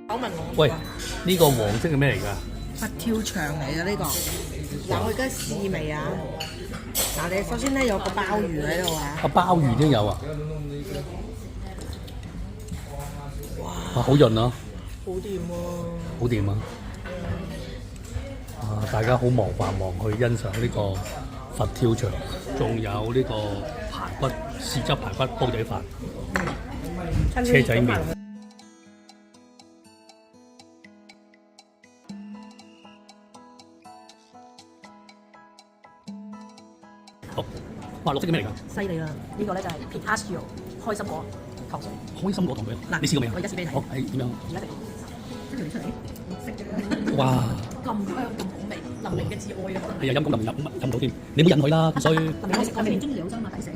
口問我。喂，呢個黃色係咩嚟㗎？佛跳牆嚟嘅呢個。嗱，我而家試味啊！嗱，你首先咧有個鮑魚喺度啊。鮑魚都有啊！哇，好潤啊！好掂喎！好掂啊！大家好忙繁忙去欣賞呢個佛跳牆，仲有呢個排骨豉汁排骨煲仔飯、車仔麵。好，哇！綠色嘅咩嚟㗎？犀利啦！呢個咧就係 Pistachio 開心果糖水。開心果糖水啊！你試過未啊？我而家試俾你睇。好，係點樣？而家嚟，跟住你出嚟，哇！咁香咁好味，淋漓嘅至愛啊！係啊，陰公淋飲到添，你唔好引佢啦，咁所以。淋漓我食，我明明中意養生嘛，抵死。